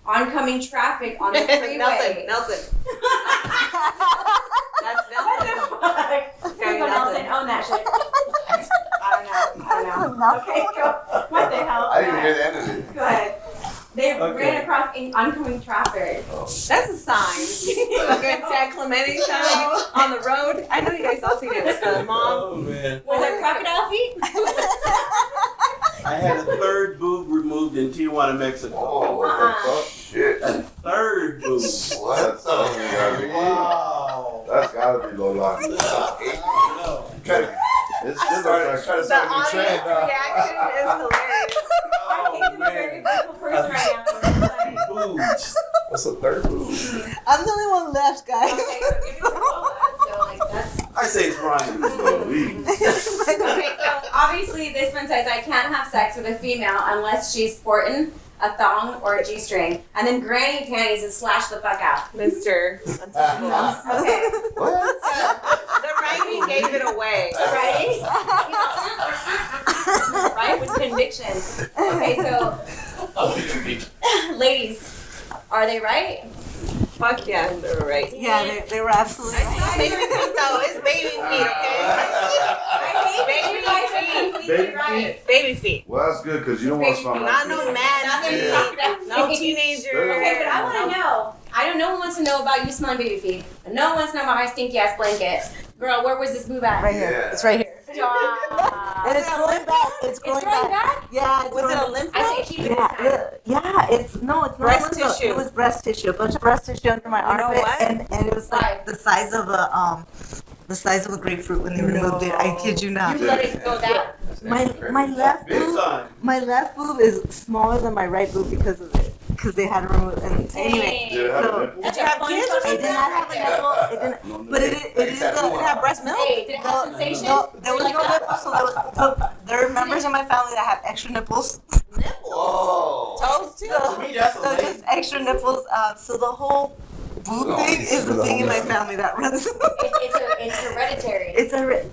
oncoming traffic on the freeway. Nelson. That's What the Nelson. fuck? People Nelson own that shit. I don't know. Okay, go. What the hell? I didn't even hear the end of it. Go ahead. They Okay. ran across oncoming traffic. That's a sign. Good San Clemente sign on the road. I know you guys all seen it with the mom. Oh man. Was it crocodile feet? I had a third boob removed in Tijuana, Mexico. Oh, what the fuck? Shit. A third boob. What the Wow. That's gotta be Lola. No. It's just Try like, to The start a new audience trend. reaction is hilarious. I think it's a very beautiful person right now. Boobs. What's a third move? I'm the only one left, guys. Okay, so give me the Lola. So like that's. I say it's Ryan. Okay, so obviously this one says I can't have sex with a female unless she's sporting a thong or a G-string, and then granny panties and slash the fuck out. Mr. Untouchable. Okay, What? The writing gave it away. right? Right with conviction. Okay, so ladies, are they right? Fuck yeah, they're right. Yeah, they were absolutely right. Baby feet though, it's baby feet, okay? I hate that you guys are completely right. Baby feet. well, that's good because you don't want to smell Not no mad, no teenager. Okay, but I want to know. I don't. No one wants to know about you smelling baby feet. And no one wants to know about my stinky ass blanket. Girl, where was this boob at? Right here. Yeah. It's right here. Stop. And it's growing back. It's It's growing growing back. back? Yeah. It's Was it growing- a lymph I node? say keep it this Yeah, time. it's not Breast lymph node. tissue. It was breast tissue, a bunch of breast tissue under my You know armpit, what? and it was like the size of a grapefruit when they removed it. I kid you not. You let it go down. My left Big boob, time. my left boob is smaller than my right boob because of it. Because they had to remove it. And anyway, Dang. so Did you have kids or it did not have a nipple. It didn't, but it had breast milk. Hey, did it have sensation? No, there was Like no that? nipple, so there are members of my family that have extra nipples. Whoa. Toes too. To me, that's So amazing. just extra nipples. So the whole boob thing is the thing in my family that runs. It's hereditary.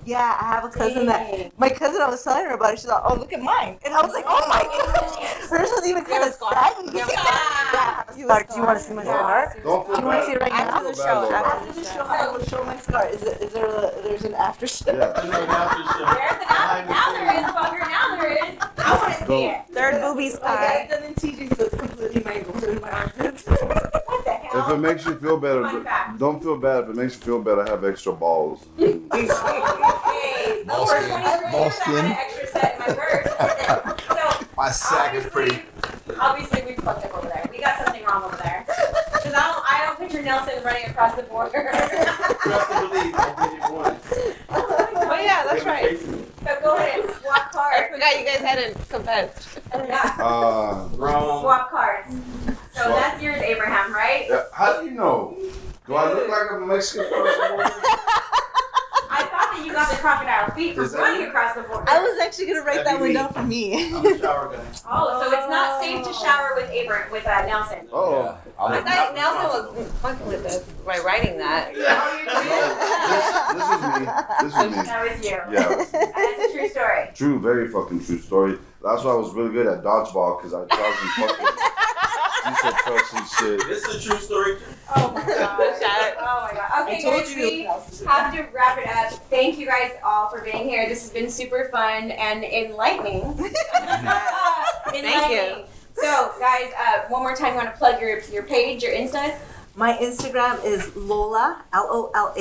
Yeah, I have a cousin Dang. my cousin, I was telling her about it. She's like, oh, look at mine. And I was like, oh my gosh. Hers was even kind of saggy. Yeah. Do you want to see my scar? Don't feel Do you want to see it bad. right now? After the Don't feel show, bad, Lola. After the show, I will show my scar. Is there's an after show? Yeah. You know, after show. There's an out. Now there is, fucker. Now there is. I want to see it. Third booby scar. Okay, then in TG, so it's completely mangled in my armpits. What the If hell? it makes you feel better, Fun fact. don't feel bad. If it makes you feel better, have extra balls. Okay. Ball For skin. 23 Ball years, I skin. had an extra set in my purse. So My sack is pretty. obviously we fucked up over there. We got something wrong over there. Because I don't picture Nelson running across the border. Trust and believe, I did it once. Oh yeah, that's right. So go ahead and swap I cards. forgot you guys hadn't confessed. Yeah, Wrong. swap cards. So Swap. that's yours, Abraham, right? How do you know? Do I look like a Mexican person? I thought that you got the crocodile feet for Is that running you? across the border. I was actually gonna write that one down for me. I'm a shower guy. Oh, so it's not safe to shower with Nelson. Oh. I thought Nelson was fucking with us by writing that. This is me. That was you. Yeah. That's a true story. True, very fucking true story. That's why I was really good at dodgeball because I tried some fucking diesel trucks and shit. This is a true story. Oh my god. Oh my god. Okay, guys, we have to wrap it up. Thank you guys all for being here. This has been super fun and enlightening. Enlightening. So, guys, one more time, you want to plug your page, your Instas? My Instagram is Lola, Lola,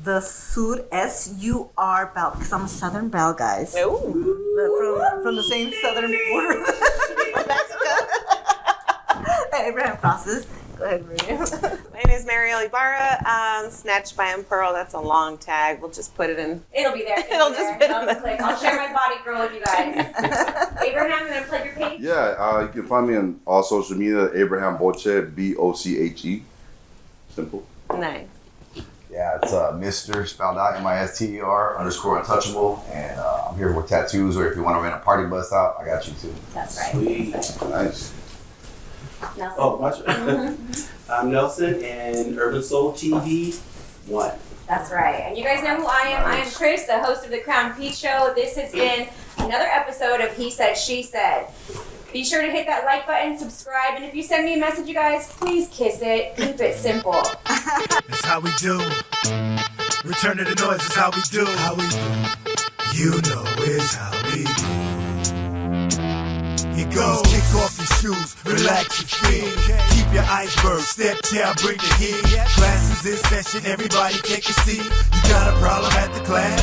the Sur, S-U-R Belle, because I'm a Southern Belle, guys. From the same southern border of Mexico. Abraham crosses. Go ahead, Maria. My name is Mariel Ibarra. Snatched by Pearl. That's a long tag. We'll just put it in. It'll be there. It'll just fit in I'll there. click. I'll share my body girl with you guys. Abraham, you want to plug your page? Yeah, you can find me on all social media, Abraham Boche, B-O-C-H-E. Simple. Nice. Yeah, it's Mr. spelled out MISTER_untouchable, and I'm here with tattoos. Or if you want to rent a party bus out, I got you too. That's right. Sweet. Nice. Nelson. Oh, watch it. I'm Nelson and Urban Soul TV 1. That's right. And you guys know who I am. I am Chris, the host of the Crown Pete Show. This has been another episode of He Said, She Said. Be sure to hit that like button, subscribe, and if you send me a message, you guys, please kiss it. Keep it simple. That's how we do. Return to the noise is how we do. How we do. You know it's how we do. It goes. Kick off your shoes, relax your feet. Keep your iceberg, step down, bring the heat. Class is in session, everybody take a seat. You got a problem at the class?